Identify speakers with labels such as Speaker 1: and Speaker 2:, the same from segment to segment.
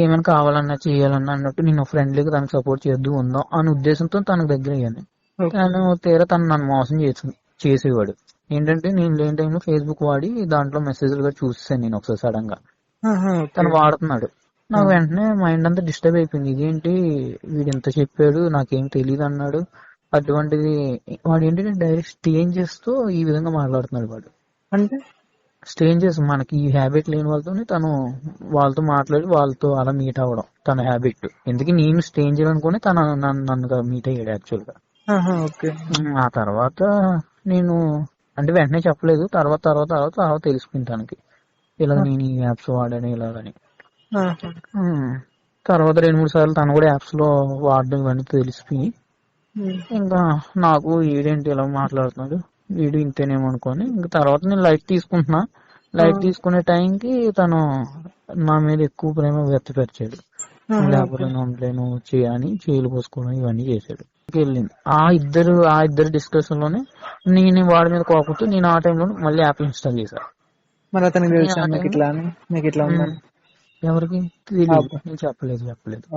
Speaker 1: ఏమైనా కావాలన్నా చేయాలన్నా అన్నట్టు నేను ఫ్రెండ్లీగా తనకు సపోర్ట్ చేద్దు ఉందాం అనే ఉద్దేశంతో తనకు దగ్గర అయ్యాను. తను తీరా తను నన్ను మోసం చేసేవాడు. ఏంటంటే నేను లేని టైంలో ఫేస్బుక్ వాడి దాంట్లో మెసేజ్లు కూడా చూసాను నేను ఒకసారి సడన్ గా. తను వాడుతున్నాడు. నాకు వెంటనే మైండ్ అంతా డిస్టర్బ్ అయిపోయింది. ఇదేంటి వీడు ఇంత చెప్పాడు నాకేం తెలియదు అన్నాడు. అటువంటిది వాడు ఏంటంటే డైరెక్ట్ స్ట్రేంజర్స్ తో ఈ విధంగా మాట్లాడుతున్నాడు. వాడు
Speaker 2: అంటే
Speaker 1: స్ట్రేంజర్స్ మనకి ఈ హ్యాబిట్ లేని వాళ్ళతోనే తను వాళ్ళతో మాట్లాడి వాళ్ళతో అలా మీట్ అవ్వడం తన హ్యాబిట్. ఎందుకు నేను స్ట్రేంజర్ అనుకుని తను నన్ను మీట్ అయ్యాడు యాక్చువల్ గా. ఆ తర్వాత నేను అంటే వెంటనే చెప్పలేదు. తర్వాత తర్వాత తర్వాత తర్వాత తెలుసుకుంది తనకి ఇలా నేను ఈ యాప్స్ వాడాను ఇలాగని. తర్వాత 2-3 సార్లు తను కూడా యాప్స్ లో వాడడం ఇవన్నీ తెలిసిపోయి ఇంకా నాకు వీడేంటి ఇలా మాట్లాడుతున్నాడు వీడు ఇంతేనేమో అనుకోని ఇంకా తర్వాత నేను లైట్ తీసుకుంటున్నా. లైట్ తీసుకునే టైంకి తను నా మీద ఎక్కువ ప్రేమ వ్యక్తపరిచాడు. లేకపోతే ఉండలేను అని చేయిలు పోసుకోవడం ఇవన్నీ చేశాడు. వెళ్ళింది ఆ ఇద్దరు డిస్కషన్ లోనే నేను వాడి మీద కోపంతో నేను ఆ టైంలో మళ్ళీ యాప్ ఇన్స్టాల్ చేశాను.
Speaker 2: మరి అతనికి
Speaker 1: ఎవరికి తెలియదు. నేను చెప్పలేదు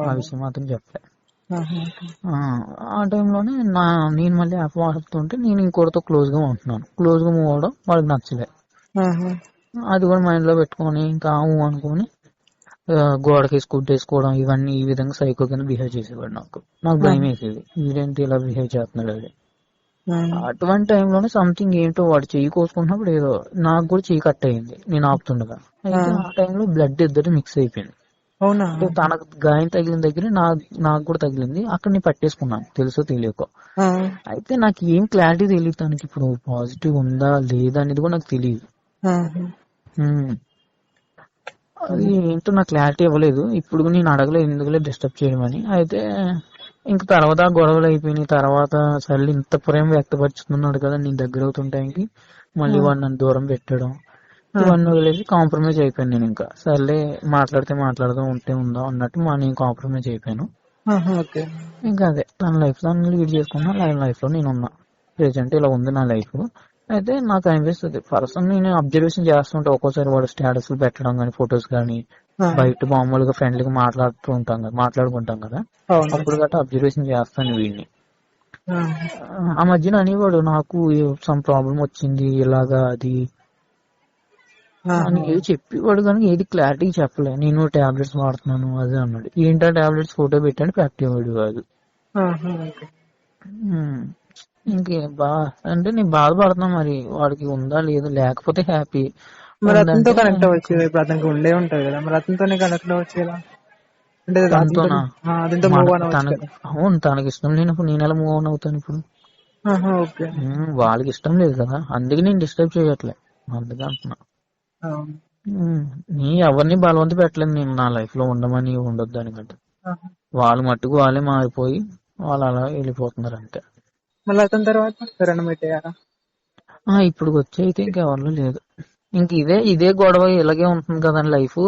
Speaker 1: ఆ విషయం అతను చెప్పలేదు. ఆ టైంలోనే నేను మళ్ళీ యాప్ వాడుతుంటే నేను ఇంకోటితో క్లోజ్ గా ఉంటున్నాను. క్లోజ్ గా మూవ్ అవడం వాళ్ళకి నచ్చలేదు. అది కూడా మైండ్ లో పెట్టుకొని ఇంకా అనుకుని గోడకి వేసుకోవడం ఇవన్నీ ఈ విధంగా సైకో కింద బిహేవ్ చేసేవాడు. నాకు భయం వేసేది వీడేంటి ఇలా బిహేవ్ చేస్తున్నాడు అది. అటువంటి టైంలోనే సంథింగ్ ఏంటో వాడు చెయ్యి కోసుకుంటున్నప్పుడు ఏదో నాకు కూడా చెయ్యి కట్ అయింది నేను ఆపుతుండగా. అయితే ఆ టైంలో బ్లడ్ ఇద్దరు మిక్స్ అయిపోయింది. తనకు గాయం తగిలిన దగ్గర నాకు కూడా తగిలింది. అక్కడ నేను పట్టేసుకున్నాను తెలుసో తెలియకో. అయితే నాకు ఏం క్లారిటీ తెలియదు తనకి ఇప్పుడు పాజిటివ్ ఉందా లేదా అనేది కూడా నాకు తెలియదు. అది ఏంటో నాకు క్లారిటీ ఇవ్వలేదు. ఇప్పుడు నేను అడగలేదు ఎందుకులే డిస్టర్బ్ చేయమని. అయితే ఇంక తర్వాత గొడవలు అయిపోయినాయి. తర్వాత సర్లే ఇంత ప్రేమ వ్యక్తపరుచుతున్నాడు కదా నేను దగ్గర అవుతుంటానికి మళ్ళీ వాడు నన్ను దూరం పెట్టడం ఇవన్నీ వదిలేసి కాంప్రమైజ్ అయిపోయాను. నేను ఇంకా సర్లే మాట్లాడితే మాట్లాడదాం ఉంటే ఉందాం అన్నట్టు నేను కాంప్రమైజ్ అయిపోయాను. ఇంకా అదే తన లైఫ్ లో లీడ్ చేసుకున్నా లైఫ్ లో నేను ఉన్నా. ప్రెసెంట్ ఇలా ఉంది నా లైఫ్. అయితే నాకు అనిపిస్తుంది పర్సన్ నేను అబ్జర్వేషన్ చేస్తుంటే ఒక్కోసారి వాడు స్టేటస్ పెట్టడం కానీ ఫొటోస్ కానీ బయట మామూలుగా ఫ్రెండ్లీగా మాట్లాడుకుంటాం కదా అప్పుడు గట్రా అబ్జర్వేషన్ చేస్తాను వీడిని. ఆ మధ్యన అనేవాడు నాకు సమ్ ప్రాబ్లం వచ్చింది ఇలాగా అది అని ఏది చెప్పేవాడు కానీ ఏది క్లారిటీ చెప్పలే. నేను టాబ్లెట్స్ వాడుతున్నాను అదే అన్నాడు. ఏంటో టాబ్లెట్స్ ఫోటో పెట్టాను పెట్టేవాడు కాదు. ఇంకే అంటే నేను బాధపడుతున్నా మరి వాడికి ఉందా లేదు లేకపోతే హ్యాపీ.
Speaker 2: మరి అతనితో కనెక్ట్ అవ్వచ్చు ఇప్పుడు అతనికి ఉండే ఉంటది కదా మరి అతనితోనే కనెక్ట్ అవ్వచ్చు కదా.
Speaker 1: అవును తనకి ఇష్టం లేనప్పుడు నేను ఎలా మూవ్ ఆన్ అవుతాను ఇప్పుడు. వాళ్ళకి ఇష్టం లేదు కదా అందుకే నేను డిస్టర్బ్ చేయట్లే. అందుకే అంటున్నా నీ ఎవరిని బలవంత పెట్టలేదు నేను నా లైఫ్ లో ఉండమని ఉండొద్దు అని కంటే. వాళ్ళు మట్టుకు వాళ్ళే మారిపోయి వాళ్ళు అలా వెళ్ళిపోతున్నారు అంతే.
Speaker 2: మళ్ళీ అతని తర్వాత
Speaker 1: ఇప్పుడు వచ్చి అయితే ఇంకెవరిలో లేదు. ఇంక ఇదే గొడవ ఇలాగే ఉంటుంది కదా లైఫ్.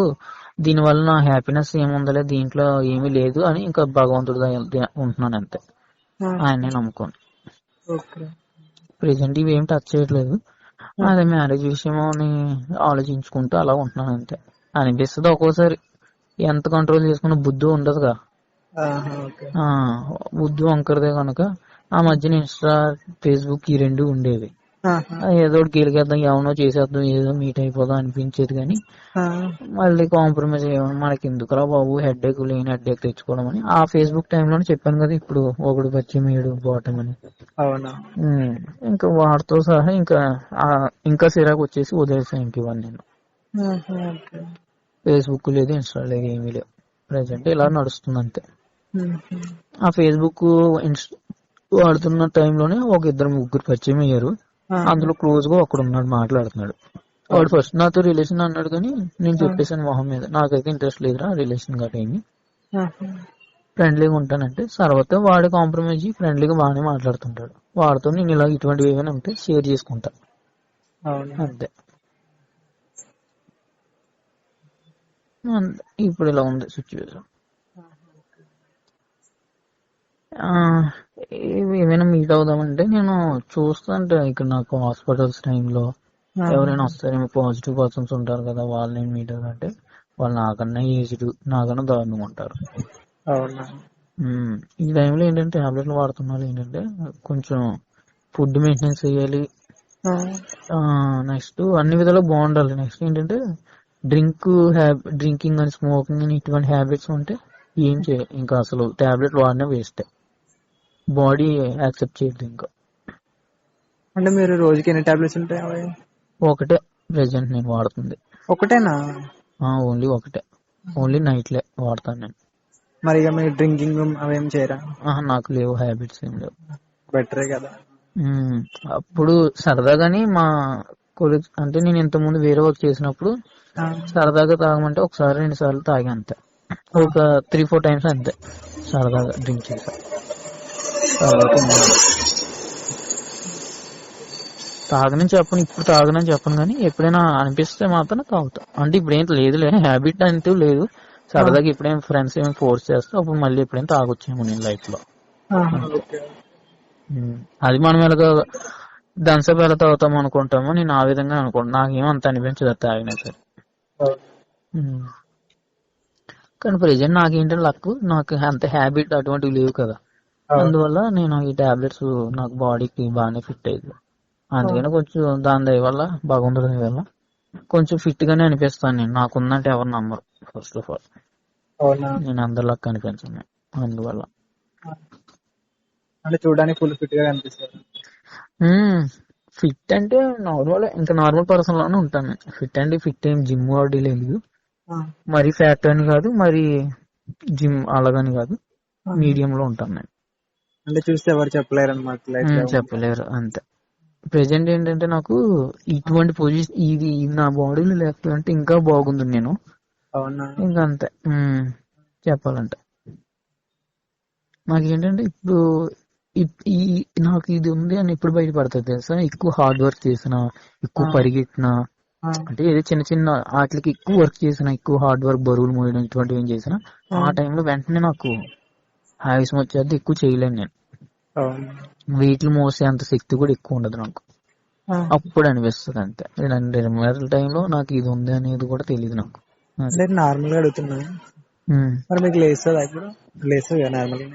Speaker 1: దీని వల్ల నా హ్యాపీనెస్ ఏముందలే దీంట్లో ఏమీ లేదు అని ఇంకా భగవంతుడు ఉంటున్నాను అంతే. ఆయనే నమ్ముకోండి. ప్రెసెంట్ ఇవి ఏం టచ్ చేయట్లేదు. అదే మ్యారేజ్ విషయం అని ఆలోచించుకుంటూ అలా ఉంటున్నాను అంతే. అనిపిస్తుంది ఒక్కోసారి ఎంత కంట్రోల్ చేసుకున్న బుద్ధి ఉండదుగా. బుద్ధి వంకరదే కనుక ఆ మధ్యన ఇన్స్టా ఫేస్బుక్ ఈ రెండు ఉండేవి. ఏదో గెలికేద్దాం ఎవనో చేసేద్దాం ఏదో మీట్ అయిపోదాం అనిపించేది కానీ మళ్ళీ కాంప్రమైజ్ అయ్యాం. మనకి ఎందుకురా బాబు హెడ్ఏక్ లేని హెడ్ఏక్ తెచ్చుకోవడం అని ఆ ఫేస్బుక్ టైంలోనే చెప్పాను కదా ఇప్పుడు ఒకడు పరిచయం ఏడు బాటం అని. ఇంకా వాడితో సహా ఇంకా సిరాకు వచ్చేసి వదిలేసాను ఇంక ఇవన్నీ. నేను ఫేస్బుక్ లేదు ఇన్స్టా లేదు ఏమీ లేవు. ప్రెసెంట్ ఇలా నడుస్తుంది అంతే. ఆ ఫేస్బుక్ వాడుతున్న టైంలోనే ఒక 2-3 పరిచయం అయ్యారు. అందులో క్లోజ్ గా ఒకడు ఉన్నాడు మాట్లాడుతున్నాడు. వాడు ఫస్ట్ నాతో రిలేషన్ అన్నాడు కానీ నేను చెప్పేసాను మొహం మీద నాకైతే ఇంట్రెస్ట్ లేదురా రిలేషన్ గట్రా ఏమి ఫ్రెండ్లీగా ఉంటానంటే. తర్వాత వాడు కాంప్రమైజ్ ఫ్రెండ్లీగా బాగానే మాట్లాడుతుంటాడు. వాడితో నేను ఇలా ఇటువంటివి ఏమైనా ఉంటే షేర్ చేసుకుంటా అంతే. ఇప్పుడు ఇలా ఉంది సిచ్యువేషన్. ఏమైనా మీట్ అవుదామంటే నేను చూస్తుంటే ఇక్కడ నాకు హాస్పిటల్స్ టైంలో ఎవరైనా వస్తారేమో పాజిటివ్ పర్సన్స్ ఉంటారు కదా వాళ్ళు నేను మీట్ అవుతాంటే వాళ్ళు నాకన్నా ఏజ్డ్, నాకన్నా దారుణంగా ఉంటారు.
Speaker 2: అవునా.
Speaker 1: ఈ టైంలో ఏంటంటే టాబ్లెట్లు వాడుతున్న వాళ్ళు ఏంటంటే కొంచెం ఫుడ్ మెయింటెనెన్స్ చేయాలి. నెక్స్ట్ అన్ని విధాలు బాగుండాలి. నెక్స్ట్ ఏంటంటే డ్రింకింగ్ అని, స్మోకింగ్ అని ఇటువంటి హ్యాబిట్స్ ఉంటే ఏం చేయాలి ఇంకా, అసలు టాబ్లెట్లు వాడినా వేస్ట్. బాడీ యాక్సెప్ట్ చేయదు ఇంకా.
Speaker 2: అంటే మీరు రోజుకి ఎన్ని టాబ్లెట్స్ ఉంటాయి అవి?
Speaker 1: ఒకటే ప్రెసెంట్ నేను వాడుతుంది.
Speaker 2: ఒకటేనా?
Speaker 1: ఓన్లీ ఒకటే. ఓన్లీ నైట్లే వాడతాను నేను.
Speaker 2: మరి ఇక మీరు డ్రింకింగ్ అవేం చేయరా?
Speaker 1: నాకు లేవు, హ్యాబిట్స్ ఏం లేవు.
Speaker 2: బెటరే కదా.
Speaker 1: అప్పుడు సరదాగాని మా కొలీగ్స్, అంటే నేను ఇంతకుముందు వేరే వర్క్ చేసినప్పుడు సరదాగా తాగమంటే ఒకసారి 2 సార్లు తాగా అంతే. ఒక 3-4 టైమ్స్ అంతే సరదాగా డ్రింక్ చేసా. తర్వాత తాగనని చెప్పను, ఇప్పుడు తాగనని చెప్పను, కానీ ఎప్పుడైనా అనిపిస్తే మాత్రం తాగుతా. అంటే ఇప్పుడు ఏం లేదులే, హ్యాబిట్ అంటూ లేదు. సరదాగా ఎప్పుడైనా ఫ్రెండ్స్ ఏమైనా ఫోర్స్ చేస్తే అప్పుడు మళ్ళీ ఎప్పుడైనా తాగొచ్చేమో నేను లైఫ్ లో. అది మనం ఎలాగో దంసపు ఎలా తాగుతాం అనుకుంటామో, నేను ఆ విధంగా అనుకుంటాను. నాకేమంత అనిపించదు తాగినా సరే. కానీ ప్రెజెంట్ నాకేంటంటే లక్, నాకు అంత హ్యాబిట్ అటువంటివి లేవు కదా. అందువల్ల నేను ఈ టాబ్లెట్స్ నాకు బాడీకి బాగానే ఫిట్ అయ్యింది. అందుకని కొంచెం దాని దయ వల్ల, భగవంతుడి దయ వల్ల కొంచెం ఫిట్ గానే అనిపిస్తాను నేను. నాకుందంటే ఎవరు నమ్మరు ఫస్ట్ ఆఫ్ ఆల్. నేను అందరిలా కనిపించాను అందువల్ల.
Speaker 2: అంటే చూడడానికి ఫుల్ ఫిట్ గా కనిపిస్తారు.
Speaker 1: ఫిట్ అంటే నార్మల్, ఇంకా నార్మల్ పర్సన్ లానే ఉంటాను. ఫిట్ అంటే ఫిట్ ఏం జిమ్ వాడి లేదు, మరి ఫ్యాట్ అని కాదు, మరి జిమ్ అలాగని కాదు, మీడియం లో ఉంటాను నేను.
Speaker 2: అంటే చూస్తే ఎవరు చెప్పలేరు అనమాట.
Speaker 1: చెప్పలేరు అంతే. ప్రెజెంట్ ఏంటంటే నాకు ఇటువంటి పొజిషన్ ఇది నా బాడీలో లేకపోతే ఇంకా బాగుంది నేను. ఇంకా అంతే చెప్పాలంటే. నాకేంటంటే ఇప్పుడు నాకు ఇది ఉంది అని ఎప్పుడు బయటపడుతుంది తెలుసా? ఎక్కువ హార్డ్ వర్క్ చేసిన, ఎక్కువ పరిగెట్టిన, అంటే ఏదో చిన్న చిన్న వాటికి ఎక్కువ వర్క్ చేసిన, ఎక్కువ హార్డ్ వర్క్, బరువులు మోయడం ఇటువంటివి ఏం చేసిన ఆ టైంలో వెంటనే నాకు ఆయుసం వచ్చేది. ఎక్కువ చేయలేను నేను. వెయిట్లు మోసే అంత శక్తి కూడా ఎక్కువ ఉండదు నాకు. అప్పుడు అనిపిస్తుంది అంతే. మిగతా టైంలో నాకు ఇది ఉంది అనేది కూడా తెలియదు నాకు.
Speaker 2: నార్మల్ గా అడుగుతున్నా, మరి మీకు లేస్తుందా ఇప్పుడు? లేస్తుంది నార్మల్.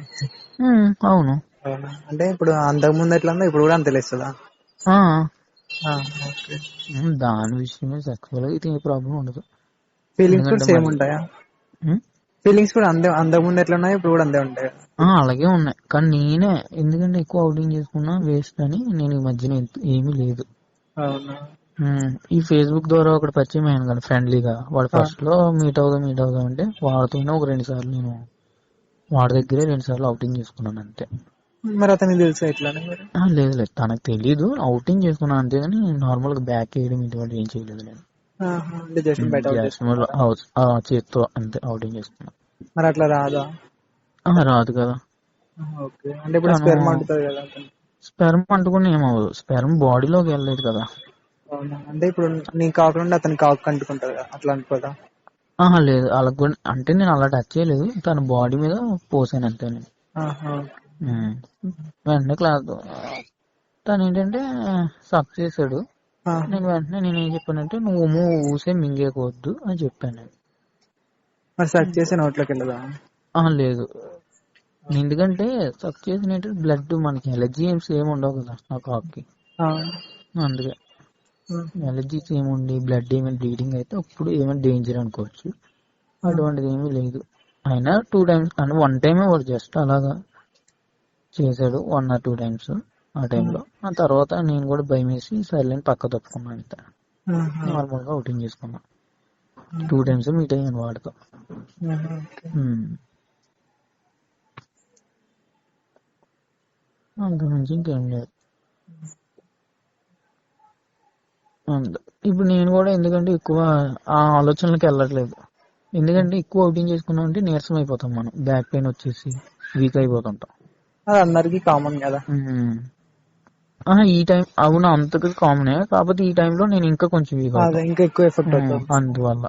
Speaker 1: అవును.
Speaker 2: అంటే ఇప్పుడు అంతకు ముందు ఎట్లా ఉందో ఇప్పుడు కూడా అంత లేస్తుందా?
Speaker 1: దాని విషయమే సెక్సువల్ అయితే ఏ ప్రాబ్లం ఉండదు.
Speaker 2: ఫీలింగ్స్ కూడా సేమ్ ఉంటాయా? ఫీలింగ్స్ కూడా అంతకు ముందు ఎట్లా ఉన్నాయో ఇప్పుడు కూడా అంతే ఉంటాయి?
Speaker 1: అలాగే ఉన్నాయి. కానీ నేనే ఎందుకంటే ఎక్కువ అవుటింగ్ చేసుకున్నా వేస్ట్ అని నేను ఈ మధ్యన ఏమీ లేదు. ఈ ఫేస్బుక్ ద్వారా ఒకటి పరిచయం అయ్యాను కదా ఫ్రెండ్లీగా. వాడు ఫస్ట్ లో మీట్ అవుదాం అంటే వాడుతూనే ఒక 2 సార్లు నేను వాడి దగ్గరే 2 సార్లు అవుటింగ్ చేసుకున్నాను అంతే.
Speaker 2: మరి అతనికి తెలుసా ఎట్లా?
Speaker 1: లేదు తనకు తెలీదు. అవుటింగ్ చేసుకున్నాను అంతేగాని నార్మల్ గా బ్యాక్ వేయడం ఇటువంటి ఏం చేయలేదు నేను. చేత్తో అంతే అవుటింగ్ చేసుకున్నా.
Speaker 2: మరి అట్లా రాదా?
Speaker 1: రాదు కదా.
Speaker 2: అంటే ఇప్పుడు స్పెర్మ్ అంటుతుంది కదా.
Speaker 1: స్పెర్మ్ అంటుకుని ఏమవ్వదు, స్పెర్మ్ బాడీలోకి వెళ్ళలేదు కదా.
Speaker 2: అంటే ఇప్పుడు నీ కాకుండా అతని కాకు అంటుకుంటది కదా, అట్లా అనుకోదా?
Speaker 1: లేదు అలా కూడా, అంటే నేను అలా టచ్ చేయలేదు, తన బాడీ మీద పోసాను అంతే నేను. వెంటనే క్లాస్ తను ఏంటంటే సక్ చేశాడు. నేను వెంటనే నేనేం చెప్పానంటే నువ్వు ఊసే మింగేయకూడదు అని చెప్పాను.
Speaker 2: మరి సక్ చేసే నోట్లోకి వెళ్ళదా?
Speaker 1: లేదు, ఎందుకంటే సక్ చేసినట్టు బ్లడ్ మనకి ఎలర్జీ ఏమి ఉండవు కదా నా కాక్కి. అందుకే ఎలర్జీస్ ఏముండి బ్లడ్ ఏమైనా బ్లీడింగ్ అయితే అప్పుడు ఏమైనా డేంజర్ అనుకోవచ్చు. అటువంటిది ఏమీ లేదు. అయినా 2 టైమ్స్ అంటే 1 టైమే వాడు జస్ట్ అలాగా చేశాడు, 1 or 2 టైమ్స్ ఆ టైంలో. ఆ తర్వాత నేను కూడా భయం వేసి సైలెంట్ పక్క తప్పుకున్నాను అంతే. నార్మల్ గా అవుటింగ్ చేసుకున్నా. 2 టైమ్స్ మీట్ అయ్యాను వాడితో. అంత నుంచి ఇంకేం లేదు. ఇప్పుడు నేను కూడా ఎందుకంటే ఎక్కువ ఆ ఆలోచనలకు వెళ్ళట్లేదు. ఎందుకంటే ఎక్కువ అవుటింగ్ చేసుకున్నాం అంటే నీరసం అయిపోతాం, మనం బ్యాక్ పెయిన్ వచ్చేసి వీక్ అయిపోతుంటాం.
Speaker 2: అందరికి కామన్ కదా.
Speaker 1: ఈ టైం అవును అంతకు కామనే, కాకపోతే ఈ టైంలో నేను ఇంకా కొంచెం వీక్ అవుతాను,
Speaker 2: ఇంకా ఎక్కువ ఎఫెక్ట్ అవుతుంది.
Speaker 1: అందువల్ల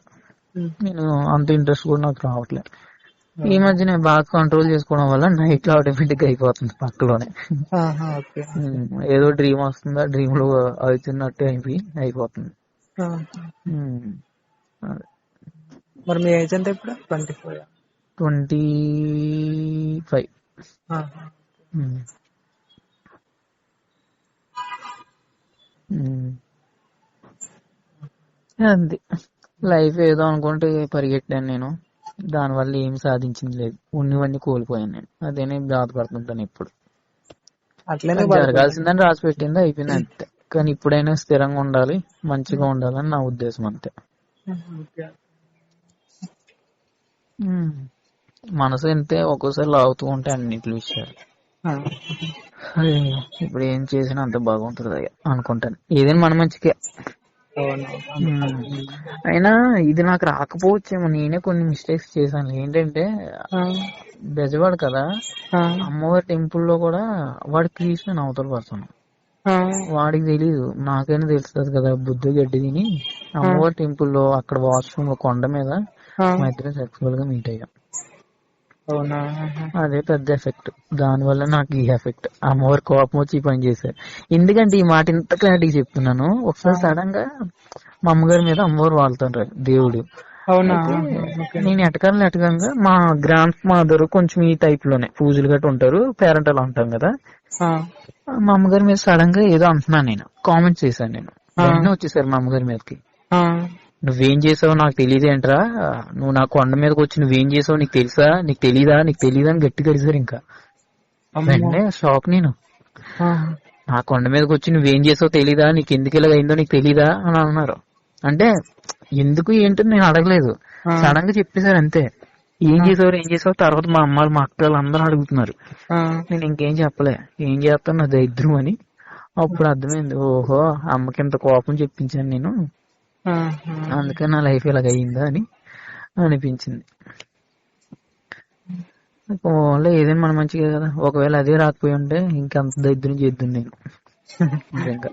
Speaker 1: నేను అంత ఇంట్రెస్ట్ కూడా నాకు రావట్లేదు. ఈ మధ్య నేను బాగా కంట్రోల్ చేసుకోవడం వల్ల నైట్ లో ఆటోమేటిక్ అయిపోతుంది పక్కలోనే. ఏదో డ్రీమ్ వస్తుందా, డ్రీమ్ లో అవుతున్నట్టు అయిపోతుంది.
Speaker 2: మరి మీ ఏజ్ ఎంత ఇప్పుడు? 24.
Speaker 1: 25. అంతే లైఫ్. ఏదో అనుకుంటే పరిగెట్టాను నేను, దానివల్ల ఏం సాధించింది లేదు, ఉన్నవన్నీ కోల్పోయాను నేను. అదే నేను బాధపడుతుంటాను ఇప్పుడు.
Speaker 2: అట్లనే
Speaker 1: జరగాల్సిందని రాసి పెట్టింది, అయిపోయింది అంతే. కానీ ఇప్పుడైనా స్థిరంగా ఉండాలి, మంచిగా ఉండాలని నా ఉద్దేశం అంతే. మనసు అంతే, ఒక్కోసారి లాగుతూ ఉంటే అన్నింటి విషయాలు. ఇప్పుడు ఏం చేసినా అంత బాగుంటుంది అనుకుంటాను, ఏదైనా మన మంచికే. అయినా ఇది నాకు రాకపోవచ్చేమో, నేనే కొన్ని మిస్టేక్స్ చేశాను. ఏంటంటే బెజవాడు కదా, అమ్మవారి టెంపుల్ లో కూడా వాడి క్రిస్టియన్ అవతల పర్సన్, వాడికి తెలీదు, నాకైనా తెలుస్తుంది కదా, బుద్ధి గడ్డి తిని అమ్మవారి టెంపుల్ లో అక్కడ వాష్రూమ్ కొండ మీద మా ఇద్దరం సెక్సువల్ గా మీట్ అయ్యాం. అదే పెద్ద ఎఫెక్ట్, దాని వల్ల నాకు ఈ ఎఫెక్ట్. అమ్మవారి కోపం వచ్చి ఈ పని చేశారు. ఎందుకంటే ఈ మాట ఇంత క్లారిటీ చెప్తున్నాను, ఒకసారి సడన్ గా మా అమ్మగారి మీద అమ్మవారు వాళ్తుంటారు దేవుడు. నేను ఎటకంగా మా గ్రాండ్ మదర్ కొంచెం ఈ టైప్ లోనే పూజలు గట్టు ఉంటారు, పేరెంటల్ అంటాం కదా, మా అమ్మగారి మీద సడన్ గా ఏదో అంటున్నాను, నేను కామెంట్స్ చేశాను. నేను వెంటనే వచ్చేసారు మా అమ్మగారి మీదకి, నువ్వేం చేసావు నాకు తెలియదేంట్రా, నువ్వు నా కొండ మీదకి వచ్చి నువ్వేం చేసావు నీకు తెలుసా, నీకు తెలీదా అని గట్టి కడిసారు. ఇంకా వెంటనే షాక్ నేను, నా కొండ మీదకి వచ్చి నువ్వేం చేసావు తెలీదా, నీకు ఎందుకు ఇలా అయిందో నీకు తెలీదా అని అన్నారు. అంటే ఎందుకు ఏంటో నేను అడగలేదు, సడన్ గా చెప్పేశారు అంతే. ఏం చేసావు తర్వాత మా అమ్మాలు మా అక్కలు అందరూ అడుగుతున్నారు. నేను ఇంకేం చెప్పలే, ఏం చేస్తాను నా దరిద్రం అని. అప్పుడు అర్థమైంది, ఓహో అమ్మకి ఇంత కోపం చెప్పించాను నేను, అందుకని నా లైఫ్ ఇలాగ అయ్యిందా అని అనిపించింది. ఓన్లీ ఏదైనా మన మంచిగా కదా, ఒకవేళ అదే రాకపోయి ఉంటే ఇంకంత దరిద్రం చేద్దాం నేను. ఇంకా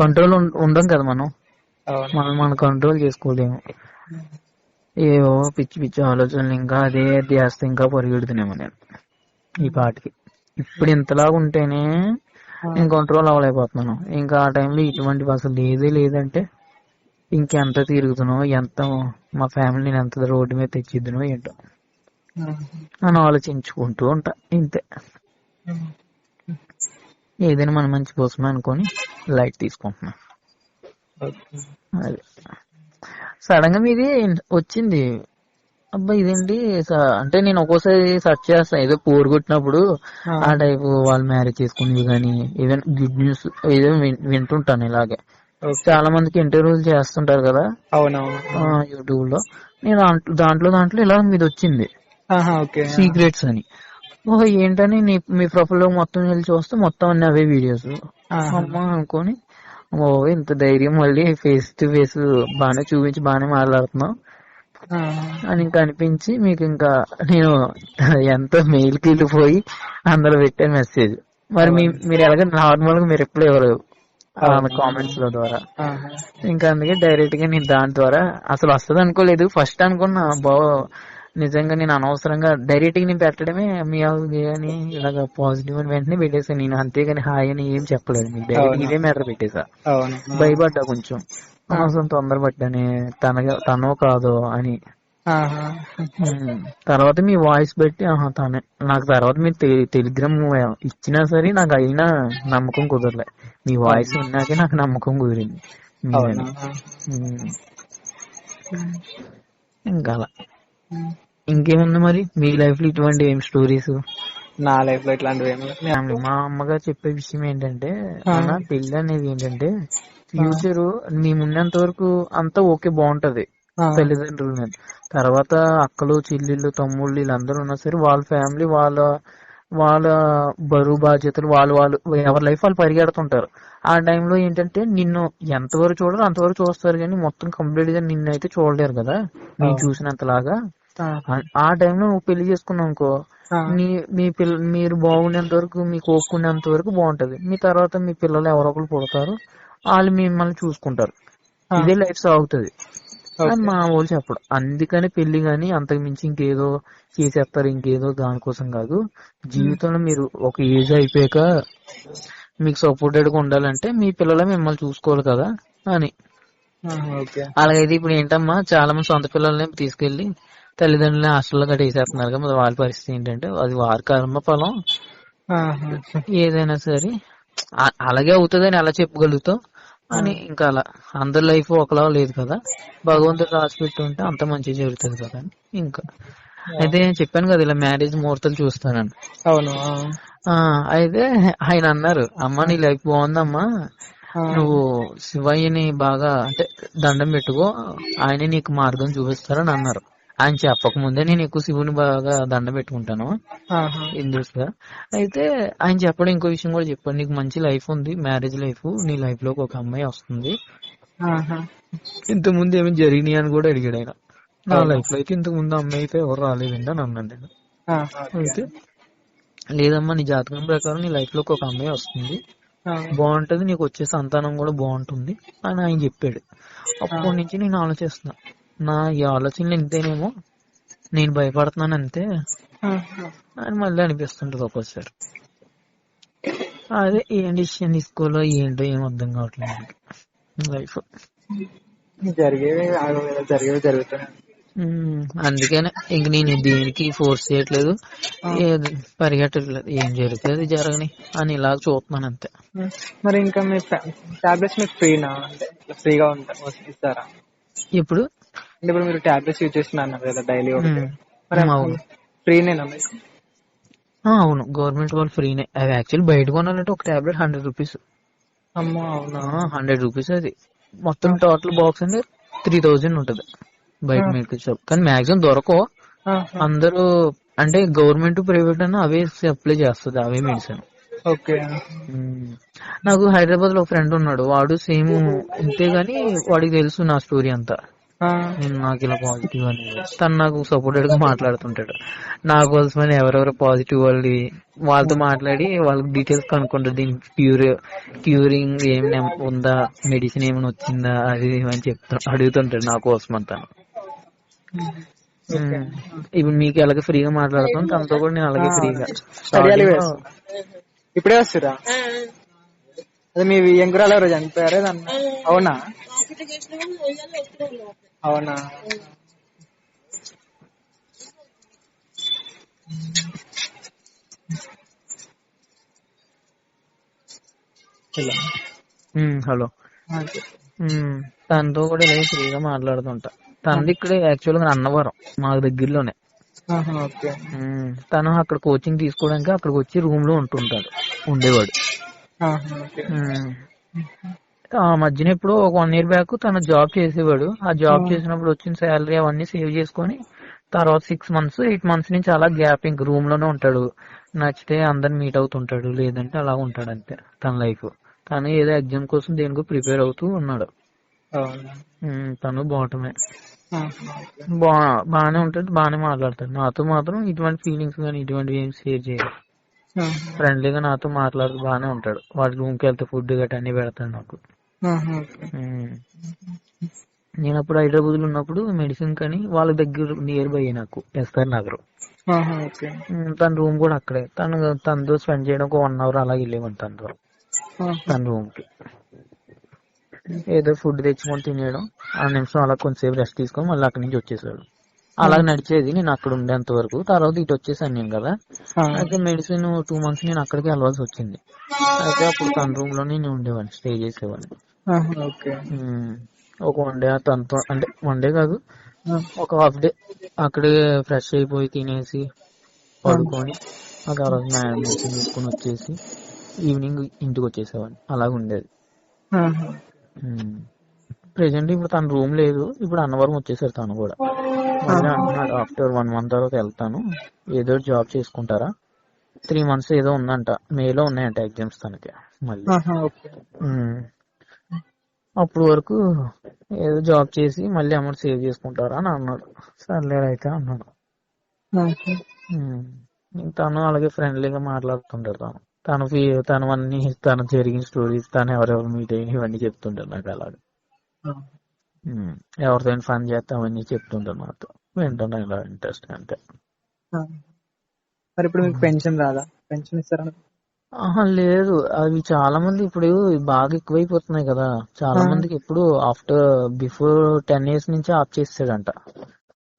Speaker 1: కంట్రోల్ ఉండం కదా మనం కంట్రోల్ చేసుకోలేము. ఏవో పిచ్చి పిచ్చి ఆలోచనలు, ఇంకా అదే ధ్యాస ఇంకా పరిగెడుతున్నాము నేను ఈ పాటికి. ఇప్పుడు ఇంతలాగా ఉంటేనే నేను కంట్రోల్ అవ్వలేకపోతున్నాను. ఇంకా ఆ టైంలో ఇటువంటి అసలు లేదంటే ఇంకెంత తిరుగుతునో, ఎంత మా ఫ్యామిలీని ఎంత రోడ్డు మీద తెచ్చిద్దునో ఏంటో అని ఆలోచించుకుంటూ ఉంటా. ఇంతే, ఏదైనా మన మంచి కోసమే అనుకొని లైట్ తీసుకుంటున్నా. అది సడన్ గా మీది వచ్చింది, అబ్బా ఇదేంటి అంటే నేను ఒక్కోసారి సెర్చ్ చేస్తాను, ఏదో పోరు కొట్టినప్పుడు ఆ టైప్ వాళ్ళు మ్యారేజ్ చేసుకునేవి కానీ ఏదైనా గుడ్ న్యూస్ ఏదో వింటుంటాను. ఇలాగే చాలా మందికి ఇంటర్వ్యూలు చేస్తుంటారు కదా యూట్యూబ్ లో, నేను దాంట్లో ఇలా మీది వచ్చింది సీక్రెట్స్ అని. ఓహో ఏంటని మీ ప్రొఫైల్ లో మొత్తం వెళ్ళి చూస్తే మొత్తం అన్ని అవే వీడియోస్. అమ్మా అనుకోని, ఓ ఇంత ధైర్యం, మళ్ళీ ఫేస్ టు ఫేస్ బాగానే చూపించి బాగానే మాట్లాడుతున్నావు అని ఇంకా అనిపించి మీకు ఇంకా నేను ఎంతో మెయిల్కి వెళ్ళిపోయి అందులో పెట్టాను మెసేజ్. మరి మీరు ఎలాగ నార్మల్ గా మీరు రిప్లై ఇవ్వరు కామెంట్స్ లో ద్వారా, ఇంకా అందుకే డైరెక్ట్ గా నేను దాని ద్వారా అసలు వస్తుంది అనుకోలేదు. ఫస్ట్ అనుకున్నా నిజంగా నేను అనవసరంగా డైరెక్ట్ గా నేను పెట్టడమే మీ అని ఇలాగ పాజిటివ్ అని వెంటనే పెట్టేసాను నేను, అంతేగాని హాయ్ అని ఏం చెప్పలేదు మీకు, డైరెక్ట్ ఇదే మ్యాటర్ పెట్టేసా. భయపడ్డా కొంచెం, అనవసరం తొందరపడ్డాని తనో కాదో అని. తర్వాత మీ వాయిస్ బట్టి తనే నాకు, తర్వాత మీరు టెలిగ్రామ్ ఇచ్చినా సరే నాకు అయినా నమ్మకం కుదరలే, మీ వాయిస్ విన్నాకే నాకు నమ్మకం కుదిరింది. ఇంకా అలా ఇంకేమన్నా మరి మీ లైఫ్ లో ఇటువంటి ఏం స్టోరీస్?
Speaker 2: నా లైఫ్ లో ఇట్లాంటివి
Speaker 1: మా అమ్మగారు చెప్పే విషయం ఏంటంటే, పెళ్లి అనేది ఏంటంటే ఫ్యూచర్ నీ ఉన్నంత వరకు అంతా ఓకే బాగుంటది తల్లిదండ్రుల మీద, తర్వాత అక్కలు చెల్లెళ్ళు తమ్ముళ్ళు వీళ్ళందరూ ఉన్నా సరే వాళ్ళ ఫ్యామిలీ వాళ్ళ బరువు బాధ్యతలు వాళ్ళు ఎవరి లైఫ్ వాళ్ళు పరిగెడుతుంటారు. ఆ టైంలో ఏంటంటే నిన్ను ఎంతవరకు చూడరు అంతవరకు చూస్తారు, కానీ మొత్తం కంప్లీట్ గా నిన్ను అయితే చూడలేరు కదా నేను చూసినంతలాగా. ఆ టైంలో నువ్వు పెళ్లి చేసుకున్నావు అనుకో, మీరు బాగుండేంత వరకు, మీకు ఒప్పుకునేంత వరకు బాగుంటది. మీ తర్వాత మీ పిల్లలు ఎవరో ఒకరు పుడతారు, వాళ్ళు మిమ్మల్ని చూసుకుంటారు, ఇదే లైఫ్ సాగుతుంది అని మా వాళ్ళు చెప్పడం. అందుకని పెళ్లి గాని అంతకు మించి ఇంకేదో చేసేస్తారు, ఇంకేదో దానికోసం కాదు. జీవితంలో మీరు ఒక ఏజ్ అయిపోయాక మీకు సపోర్టెడ్ గా ఉండాలంటే మీ పిల్లలే మిమ్మల్ని చూసుకోవాలి కదా అని.
Speaker 2: ఓకే.
Speaker 1: అలాగైతే ఇప్పుడు ఏంటమ్మా చాలా మంది సొంత పిల్లల్ని తీసుకెళ్లి తల్లిదండ్రులని హాస్టల్లో గట్రా వేసేస్తున్నారు కదా, మరి వాళ్ళ పరిస్థితి ఏంటంటే అది వారి కర్మ ఫలం.
Speaker 2: ఆహా.
Speaker 1: ఏదైనా సరే అలాగే అవుతుందని ఎలా చెప్పగలుగుతావు అని, ఇంకా అలా అందరి లైఫ్ ఒకలా లేదు కదా, భగవంతుడు రాసి పెట్టి ఉంటే అంత మంచి జరుగుతుంది కదా అని. ఇంకా అయితే నేను చెప్పాను కదా ఇలా మ్యారేజ్ ముహూర్తాలు చూస్తానని.
Speaker 2: అవును.
Speaker 1: అయితే ఆయన అన్నారు, అమ్మా నీ లైఫ్ బాగుందమ్మా, నువ్వు శివయ్యని బాగా అంటే దండం పెట్టుకో, ఆయనే నీకు మార్గం చూపిస్తారని అన్నారు. ఆయన చెప్పక ముందే నేను ఎక్కువ శివుని బాగా దండం పెట్టుకుంటాను హిందూస్ గా. అయితే ఆయన చెప్పడం ఇంకో విషయం కూడా చెప్పాడు, నీకు మంచి లైఫ్ ఉంది, మ్యారేజ్ లైఫ్, నీ లైఫ్ లోకి ఒక అమ్మాయి వస్తుంది. ఇంత ముందు ఏమి జరిగినాయి అని కూడా అడిగాడు ఆయన. నా లైఫ్ లో అయితే ఇంతకు ముందు అమ్మాయి అయితే ఎవరు రాలేదండి అని అన్నాను నేను. అయితే లేదమ్మా నీ జాతకం ప్రకారం నీ లైఫ్ లోకి ఒక అమ్మాయి వస్తుంది, బాగుంటది, నీకు వచ్చే సంతానం కూడా బాగుంటుంది అని ఆయన చెప్పాడు. అప్పటి నుంచి నేను ఆలోచిస్తున్నా, నా ఈ ఆలోచనలు ఇంతేనేమో, నేను భయపడుతున్నాను అంతే అని మళ్ళీ అనిపిస్తుంటది ఒక్కోసారి. అదే ఏం డిసిషన్ తీసుకోవాలో ఏంటో ఏం అర్థం కావట్లేదు లైఫ్.
Speaker 2: జరిగేవి జరుగుతున్నాయి.
Speaker 1: అందుకనే ఇంక నేను దేనికి ఫోర్స్ చేయట్లేదు, పరిగెట్టట్లేదు, ఏం జరుగుతుంది జరగని అని ఇలా చూస్తున్నాను అంతే.
Speaker 2: మరి ఇంకా మీ టాబ్లెట్స్ మీకు ఫ్రీనా, అంటే ఫ్రీగా ఇస్తారా
Speaker 1: ఇప్పుడు?
Speaker 2: అంటే ఇప్పుడు మీరు టాబ్లెట్స్ యూజ్ చేస్తున్నారు కదా డైలీ, ఫ్రీనేనా మీకు?
Speaker 1: అవును, గవర్నమెంట్ వాళ్ళు ఫ్రీనే. అవి యాక్చువల్లీ బయట కొనాలంటే ఒక టాబ్లెట్ 100 రూపీస్.
Speaker 2: అమ్మో అవునా?
Speaker 1: 100 రూపీస్ అది. మొత్తం టోటల్ బాక్స్ అంటే 3000 ఉంటది బయట మెడికల్ షాప్. కానీ మాక్సిమం దొరకవు. అందరూ అంటే గవర్నమెంట్ ప్రైవేట్ అన్న అవే సప్లై చేస్తుంది, అవే మెడిసిన్.
Speaker 2: ఓకే.
Speaker 1: నాకు హైదరాబాద్ లో ఒక ఫ్రెండ్ ఉన్నాడు, వాడు సేమ్ ఇంతే గాని వాడికి తెలుసు నా స్టోరీ అంతా, నేను నాకు ఇలా పాజిటివ్ అనేది. తను నాకు సపోర్టెడ్ గా మాట్లాడుతుంటాడు. నా కోసమని ఎవరెవరు పాజిటివ్ వాళ్ళతో మాట్లాడి వాళ్ళకి డీటెయిల్స్ కనుక్కుంటాడు, దీనికి క్యూరింగ్ ఏమి ఉందా, మెడిసిన్ ఏమైనా వచ్చిందా, అది అని అడుగుతుంటాడు నా కోసం అంతా. ఇప్పుడు మీకు ఎలాగ ఫ్రీగా మాట్లాడుతాను, తనతో కూడా నేను అలాగే ఫ్రీగా.
Speaker 2: ఇప్పుడే వస్తురా? అదే మీ ఎంకురాలు ఎవరు చనిపోయారే దాన్ని? అవునా? అవునా?
Speaker 1: హలో. తనతో కూడా ఇలాగే ఫ్రీగా మాట్లాడుతుంటా. తనది ఇక్కడ యాక్చువల్ గా అన్నవరం, మా దగ్గరలోనే. తను అక్కడ కోచింగ్ తీసుకోవడానికి అక్కడికి వచ్చి రూమ్ లో ఉండేవాడు. ఆ మధ్యన ఎప్పుడు ఒక 1 year బ్యాక్ తను జాబ్ చేసేవాడు. ఆ జాబ్ చేసినప్పుడు వచ్చిన శాలరీ అవన్నీ సేవ్ చేసుకుని తర్వాత 6 months 8 months నుంచి అలా గ్యాప్ ఇంక రూమ్ లోనే ఉంటాడు. నచ్చితే అందరిని మీట్ అవుతుంటాడు, లేదంటే అలా ఉంటాడు అంతే తన లైఫ్. తను ఏదో ఎగ్జామ్ కోసం దేనికో ప్రిపేర్ అవుతూ ఉన్నాడు. తను బాగుంటమే, బాగానే ఉంటాడు, బాగానే మాట్లాడతాడు. నాతో మాత్రం ఇటువంటి ఫీలింగ్స్ కానీ ఇటువంటివి ఏం షేర్ చేయడు. ఫ్రెండ్లీగా నాతో మాట్లాడుతూ బాగానే ఉంటాడు. వాడి రూమ్కి వెళ్తే ఫుడ్ గట్రా అన్ని పెడతాడు నాకు. నేను అప్పుడు హైదరాబాద్ లో ఉన్నప్పుడు మెడిసిన్ కానీ వాళ్ళ దగ్గర నియర్ బై నాకు ఎస్ఆర్ నగర్. తన రూమ్ కూడా అక్కడే. తనతో స్పెండ్ చేయడం ఒక 1 hour అలా వెళ్ళేవాడు తన రూమ్ కి. ఏదో ఫుడ్ తెచ్చుకొని తినేయడం, 6 నిమిషం అలా కొంచెంసేపు రెస్ట్ తీసుకొని మళ్ళీ అక్కడి నుంచి వచ్చేసాడు. అలా నడిచేది నేను అక్కడ ఉండేంత వరకు. తర్వాత ఇటు వచ్చేసాను నేను కదా. అయితే మెడిసిన్ 2 months నేను అక్కడికి వెళ్ళాల్సి వచ్చింది. అయితే అప్పుడు తన రూమ్ లోనే నేను ఉండేవాడిని, స్టే చేసేవాడిని. ఒక 1 day తనతో, అంటే 1 day కాదు, ఒక హాఫ్ డే అక్కడే ఫ్రెష్ అయిపోయి తినేసి పడుకొని ఆ తర్వాత మెడిసిన్ తీసుకుని వచ్చేసి ఈవినింగ్ ఇంటికి వచ్చేసేవాడిని. అలాగ ఉండేది. ప్రెసెంట్ ఇప్పుడు తన రూమ్ లేదు, ఇప్పుడు అన్నవరం వచ్చేసారు తను కూడా. మళ్ళీ అంటున్నాడు ఆఫ్టర్ 1 month తర్వాత వెళ్తాను, ఏదో జాబ్ చేసుకుంటారా, 3 months ఏదో ఉందంట, మేలో ఉన్నాయంట ఎగ్జామ్స్ తనకి మళ్ళీ. అప్పుడు వరకు ఏదో జాబ్ చేసి మళ్ళీ అమౌంట్ సేవ్ చేసుకుంటారా అని అన్నాడు. సర్లే అయితే అన్నాడు. తను అలాగే ఫ్రెండ్లీగా మాట్లాడుతుంటాడు. తనవన్నీ తను జరిగిన స్టోరీస్, తను ఎవరెవరు మీట్ అయ్యి ఇవన్నీ చెప్తుంటారు నాకు. అలాగే ఎవరితో ఫన్ చేస్తే అవన్నీ చెప్తుంటారు నాతో, వింటున్నా ఇలా ఇంట్రెస్ట్ అంతే.
Speaker 2: మరి ఇప్పుడు మీకు పెన్షన్ రాదా? పెన్షన్ ఇస్తారా?
Speaker 1: ఆహా లేదు, అవి చాలా మంది ఇప్పుడు బాగా ఎక్కువైపోతున్నాయి కదా. చాలా మందికి ఇప్పుడు బిఫోర్ 10 years నుంచి ఆఫ్ చేసాడంట.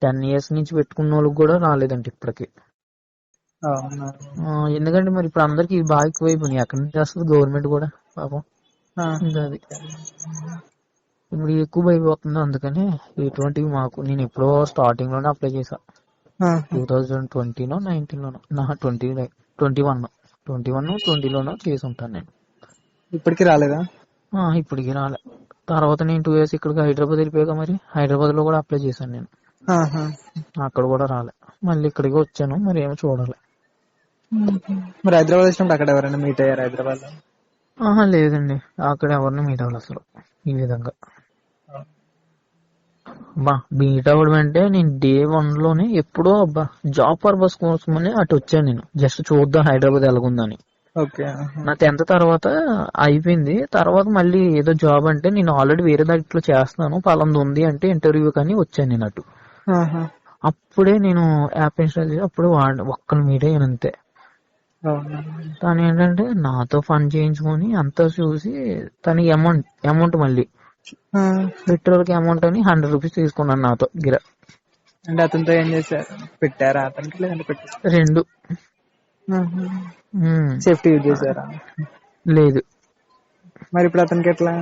Speaker 1: 10 years నుంచి పెట్టుకున్న వాళ్ళకి కూడా రాలేదంట ఇప్పటికి.
Speaker 2: అవునా.
Speaker 1: ఎందుకంటే మరి ఇప్పుడు అందరికి ఇవి బాగా ఎక్కువైపోయినాయి. ఎక్కడి నుంచి వస్తుంది గవర్నమెంట్ కూడా పాపం. ఇంకా అది ఇప్పుడు ఎక్కువ అయిపోతుంది. అందుకని ఇటువంటివి నేను ఎప్పుడో స్టార్టింగ్ లోనే అప్లై చేశా. 2020 19 20లోనో చేసి ఉంటాను నేను.
Speaker 2: ఇప్పటికి రాలేదా?
Speaker 1: ఇప్పటికి రాలే. తర్వాత నేను 2 years ఇక్కడికి హైదరాబాద్ వెళ్ళిపోయాక మరి హైదరాబాద్ లో కూడా అప్లై చేశాను నేను. అక్కడ కూడా రాలే. మళ్ళీ ఇక్కడికి వచ్చాను, మరి ఏమో చూడాలి.
Speaker 2: మరి హైదరాబాద్ వచ్చినప్పుడు అక్కడ ఎవరైనా మీట్ అయ్యారు హైదరాబాద్ లో?
Speaker 1: లేదండి, అక్కడ ఎవరిని మీట్ అవ్వాలి అసలు ఈ విధంగా. మీట్ అవ్వడం అంటే నేను డే 1 లోనే ఎప్పుడో జాబ్ పర్పస్ కోసమని అటు వచ్చాను నేను. జస్ట్ చూద్దాం హైదరాబాద్ ఎలాగుందని. నా 10th తర్వాత అయిపోయింది. తర్వాత మళ్ళీ ఏదో జాబ్ అంటే నేను ఆల్రెడీ వేరే దాంట్లో చేస్తున్నాను, పలాంది ఉంది అంటే ఇంటర్వ్యూ కానీ వచ్చాను నేను అటు. అప్పుడే నేను యాప్ ఇన్స్టాల్ చేసి అప్పుడు ఒక్కరు మీట్ అయ్యాను అంతే. తను ఏంటంటే నాతో ఫండ్ చేయించుకొని అంతా చూసి తనకి అమౌంట్ మళ్ళీ పెట్రోల్ కి అమౌంట్ అని 100 రూపీస్ తీసుకున్నాను నాతో గిర.
Speaker 2: అంటే అతనితో ఏం చేశారు? పెట్టారా అతనికి? లేదంటే
Speaker 1: రెండు
Speaker 2: సేఫ్టీ యూజ్ చేశారా?
Speaker 1: లేదు.
Speaker 2: మరి ఇప్పుడు అతనికి ఎట్లా?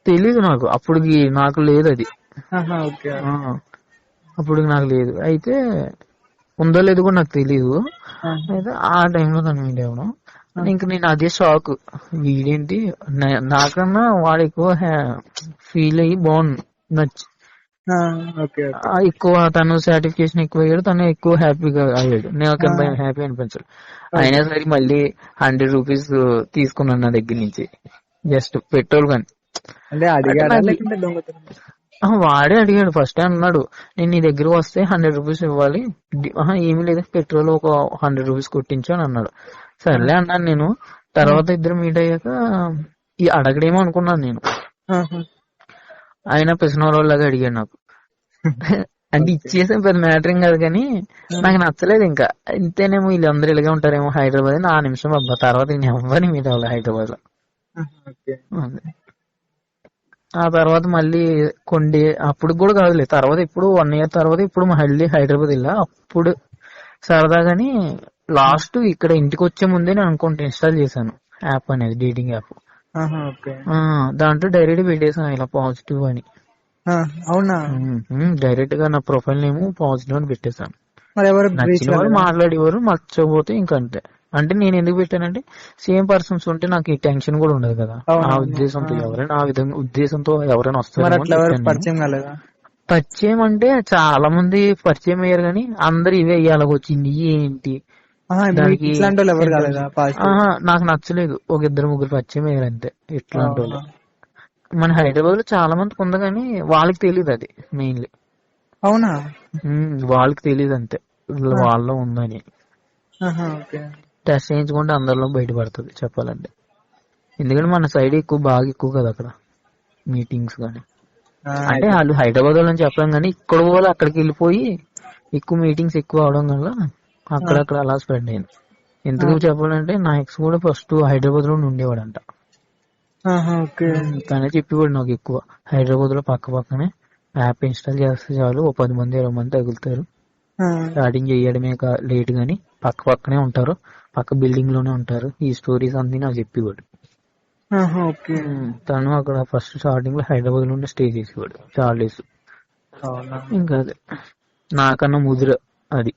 Speaker 1: తెలీదు నాకు, అప్పుడు నాకు లేదు అది. అప్పుడు నాకు లేదు, అయితే ఉందో లేదు కూడా నాకు తెలీదు. అయితే ఆ టైంలో తను మీట్ అవ్వడం, ఇంకా నేను అదే షాక్. వీడేంటి నాకన్నా వాడు ఎక్కువ ఫీల్ అయ్యి బాగుంది, నచ్చి ఎక్కువ తను సాటిస్ఫాక్షన్ ఎక్కువ అయ్యాడు, తను ఎక్కువ హ్యాపీగా అయ్యాడు. నాకు హ్యాపీ అనిపించాడు. అయినా సరే మళ్ళీ 100 రూపీస్ తీసుకున్నాను నా దగ్గర నుంచి, జస్ట్ పెట్రోల్ కానీ. వాడే అడిగాడు ఫస్ట్. అన్నాడు నేను నీ దగ్గర వస్తే 100 రూపీస్ ఇవ్వాలి, ఏమీ లేదు పెట్రోల్ ఒక 100 రూపీస్ కొట్టించు అని అన్నాడు. సర్లే అన్నాను నేను. తర్వాత ఇద్దరు మీట్ అయ్యాక అడగడేమో అనుకున్నాను నేను. ఆయన పిసినోళ్ళలాగా అడిగాడు నాకు. అంటే ఇచ్చేసాం, పెద్ద మ్యాటర్ ఏం కాదు, కానీ నాకు నచ్చలేదు. ఇంకా ఇంతేనేమో వీళ్ళందరూ ఇలాగే ఉంటారేమో హైదరాబాద్ అని ఆ నిమిషం తర్వాత నేను ఎవరిని మీట్ అవ్వాలి హైదరాబాద్ లో. ఆ తర్వాత మళ్ళీ అప్పుడు కూడా కాదులే, తర్వాత ఇప్పుడు 1 year తర్వాత ఇప్పుడు మళ్ళీ హైదరాబాద్ వెళ్ళా. అప్పుడు సరదాగాని లాస్ట్ ఇక్కడ ఇంటికి వచ్చే ముందే నేను అనుకుంటే ఇన్స్టాల్ చేశాను యాప్ అనేది, డేటింగ్ యాప్. దాంట్లో డైరెక్ట్ పెట్టేసాను ఇలా పాజిటివ్ అని.
Speaker 2: అవునా?
Speaker 1: డైరెక్ట్ గా నా ప్రొఫైల్ నేమ్ పాజిటివ్ అని పెట్టేశాను. నచ్చిన వాళ్ళు
Speaker 2: ఎవరు
Speaker 1: మాట్లాడేవారు, నచ్చకపోతే ఇంకంతే. అంటే నేను ఎందుకు పెట్టానంటే సేమ్ పర్సన్స్ ఉంటే నాకు ఈ టెన్షన్ కూడా ఉండదు కదా. ఆ ఉద్దేశంతో ఎవరైనా వస్తారు. పరిచయం అంటే చాలా మంది పరిచయం అయ్యారు, కానీ అందరు ఇవే ఇయ్యాలకొచ్చింది ఏంటి దానికి. నాకు నచ్చలేదు. ఒక 2-3 పరిచయం అయ్యారు అంతే ఇట్లాంటి వాళ్ళు. మన హైదరాబాద్ లో చాలా మందికి ఉంది, కానీ వాళ్ళకి తెలియదు అది మెయిన్లీ.
Speaker 2: అవునా?
Speaker 1: వాళ్ళకి తెలియదు అంతే వాళ్ళలో ఉందని. టెస్ట్ చేయించుకుంటే అందరిలో బయటపడుతుంది చెప్పాలంటే. ఎందుకంటే మన సైడ్ బాగా ఎక్కువ కదా అక్కడ మీటింగ్స్ కానీ. అంటే వాళ్ళు హైదరాబాద్ వాళ్ళని చెప్పడం, కానీ ఇక్కడ వాళ్ళు అక్కడికి వెళ్ళిపోయి ఎక్కువ మీటింగ్స్ ఎక్కువ అవడం వల్ల అక్కడక్కడ అలా స్ప్రెడ్ అయింది. ఎందుకు చెప్పాలంటే నా ఎక్స్ కూడా ఫస్ట్ హైదరాబాద్ లో ఉండేవాడంట. తనే చెప్పేవాడు నాకు ఎక్కువ హైదరాబాద్ లో పక్కనే యాప్ ఇన్స్టాల్ చేస్తే చాలు, 10 మంది 20 మంది తగులుతారు. స్టార్టింగ్ చేయడమే లేట్ గానీ పక్కనే ఉంటారు, పక్క బిల్డింగ్ లోనే ఉంటారు. ఈ స్టోరీస్ అన్ని నాకు చెప్పేవాడు. తను అక్కడ ఫస్ట్ స్టార్టింగ్ లో హైదరాబాద్ లోనే స్టే చేసేవాడు చాలా డేస్. ఇంకా అదే నాకన్నా ముదురు అది.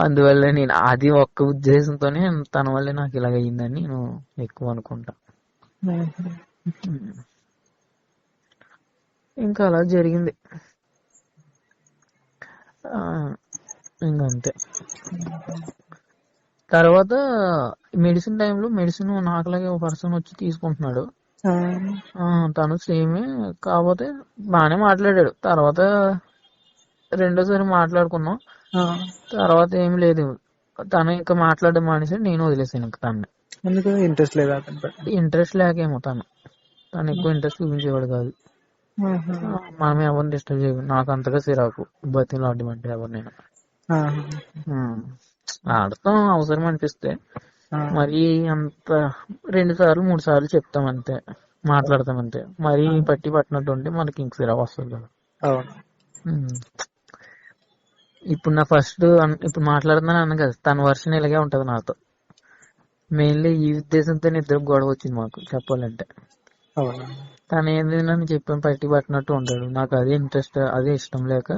Speaker 1: అందువల్ల నేను అది ఒక్క ఉద్దేశంతోనే తన వల్లే నాకు ఇలాగ అయ్యిందని నేను ఎక్కువ అనుకుంటా. ఇంకా అలా జరిగింది. ఇంకంతే. తర్వాత మెడిసిన్ టైంలో మెడిసిన్ నాకులాగే ఒక పర్సన్ వచ్చి తీసుకుంటున్నాడు. తను సేమే, కాకపోతే బానే మాట్లాడాడు. తర్వాత రెండోసారి మాట్లాడుకున్నాం. తర్వాత ఏమి లేదు, తను ఇంకా మాట్లాడడం మానేసి నేను వదిలేసాను ఇంకా తను. ఇంట్రెస్ట్ లేకేమో తను ఎక్కువ ఇంట్రెస్ట్ చూపించేవాడు కాదు. మనం ఎవరిని డిస్టర్బ్ చేయదు. నాకు అంతగా సిరాకు బతిలాడడం అంటే ఎవరినైనా. ఆడతాం అవసరం అనిపిస్తే, మరి అంత 2 సార్లు 3 సార్లు చెప్తాం అంతే, మాట్లాడతాం అంతే. మరి పట్టి పట్టినట్టు ఉంటే మనకి ఇంక సిరా వస్తుంది కదా. ఉమ్. ఇప్పుడు నా ఫస్ట్ ఇప్పుడు మాట్లాడుతున్నాను అన్న కదా, తన వర్షన్ ఇలాగే ఉంటది నాతో. మెయిన్లీ ఈ ఉద్దేశంతో ఇద్దరు గొడవ వచ్చింది మాకు చెప్పాలంటే. తను ఏంది నన్ను చెప్పాను పట్టి పట్టినట్టు ఉంటాడు, నాకు అదే ఇంట్రెస్ట్, అదే ఇష్టం లేక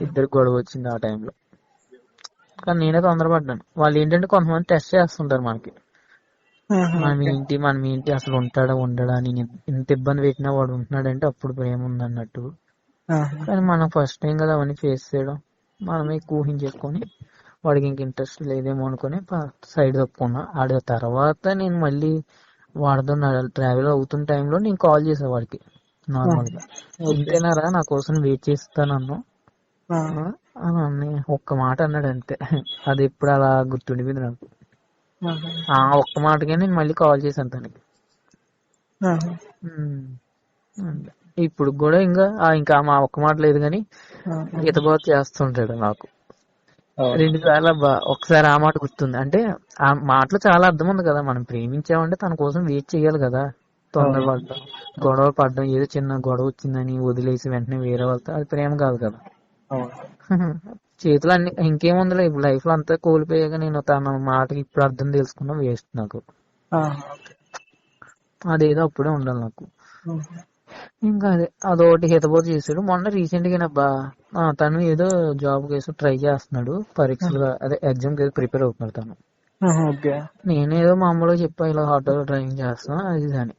Speaker 1: ఇద్దరు గొడవ వచ్చింది ఆ టైంలో. కానీ నేనే తొందరపడ్డాను. వాళ్ళు ఏంటంటే కొంతమంది టెస్ట్ చేస్తుంటారు మనకి, మనం ఏంటి అసలు ఉంటాడా ఉండడా అని. ఇంత ఇబ్బంది పెట్టినా వాడు ఉంటున్నాడంటే అప్పుడు ప్రేమ ఉంది అన్నట్టు. కానీ మనం ఫస్ట్ టైం కదా అవన్నీ ఫేస్ చేయడం, మనమే ఊహించేసుకొని వాడికి ఇంక ఇంట్రెస్ట్ లేదేమో అనుకుని సైడ్ తప్పుకున్నా. ఆడ తర్వాత నేను మళ్ళీ వాడితో ట్రావెల్ అవుతున్న టైంలో నేను కాల్ చేసా వాడికి నార్మల్ గా, ఇంతేనారా నా కోసం వెయిట్ చేస్తానన్నా అని అన్నీ ఒక్క మాట అన్నాడు అంతే. అది ఎప్పుడు అలా గుర్తుండిపోయింది నాకు. ఆ ఒక్క మాటకే నేను మళ్ళీ కాల్ చేశాను తనకి. ఇప్పుడు కూడా ఇంకా మా ఒక్క మాట లేదు కానీ హితబోధ చేస్తుంటాడు నాకు 2 సార్లు. అబ్బా ఒకసారి ఆ మాట గుర్తుంది. అంటే ఆ మాటలో చాలా అర్థం ఉంది కదా, మనం ప్రేమించామంటే తన కోసం వెయిట్ చేయాలి కదా. తొందరపడడం, గొడవ పడడం, ఏదో చిన్న గొడవ వచ్చిందని వదిలేసి వెంటనే వేరే వాళ్ళతో, అది ప్రేమ కాదు కదా. చేతులు అన్ని ఇంకేముందిలే, ఇప్పుడు లైఫ్ లో అంతా కోల్పోయాక నేను తన మాటకి ఇప్పుడు అర్థం తెలుసుకున్నా వేస్ట్ నాకు. అదేదో అప్పుడే ఉండాలి నాకు. ఇంకా అదొకటి హితబోధ చేశాడు. మొన్న రీసెంట్ గా తను ఏదో జాబ్ కేసు ట్రై చేస్తున్నాడు, పరీక్షలు అదే ఎగ్జామ్ కి ప్రిపేర్ అవుతున్నాడు తను. నేనేదో మామూలుగా చెప్పా, ఇలా ఆటో డ్రైవింగ్ చేస్తాను అది అని.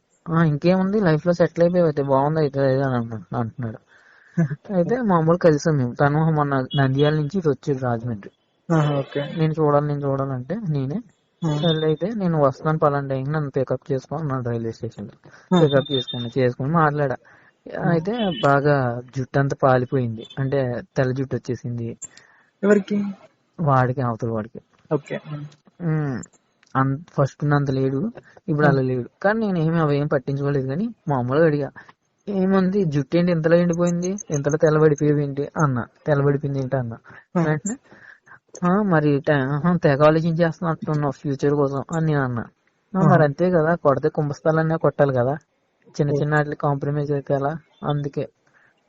Speaker 1: ఇంకేముంది లైఫ్ లో సెటిల్ అయిపోయి బాగుంది అయితే అని అంటున్నాడు. అయితే మామూలు కలిసాం మేము. తను మొన్న నంద్యాల నుంచి ఇటు వచ్చాడు రాజమండ్రి. నేను చూడాలంటే నేనే సరే అయితే నేను వస్తాను పలానా టైంకి నన్ను పికప్ చేసుకున్నాను రైల్వే స్టేషన్ లో. పికప్ చేసుకుని మాట్లాడా. అయితే బాగా జుట్టు అంతా పాలిపోయింది, అంటే తెల్ల జుట్టు వచ్చేసింది.
Speaker 2: ఎవరికి?
Speaker 1: వాడికి, అవతల వాడికి. ఫస్ట్ అంత లేడు, ఇప్పుడు అలా లేడు. కానీ నేను అవేం పట్టించుకోలేదు. కానీ మామూలుగా అడిగా, ఏముంది జుట్టు ఏంటి ఇంతలో ఎండిపోయింది, ఇంతలో తెల్లబడిపోయేది ఏంటి అన్న. తెల్లబడిపోయింది ఏంటి అన్న వెంటనే మరి తెగ ఆలోచించేస్తున్నట్టున్నావు ఫ్యూచర్ కోసం అని నేను అన్నా. మరి అంతే కదా, కొడితే కుంభస్థలాన్ని కొట్టాలి కదా, చిన్న చిన్న వాటికి కాంప్రమైజ్ అయితే ఎలా. అందుకే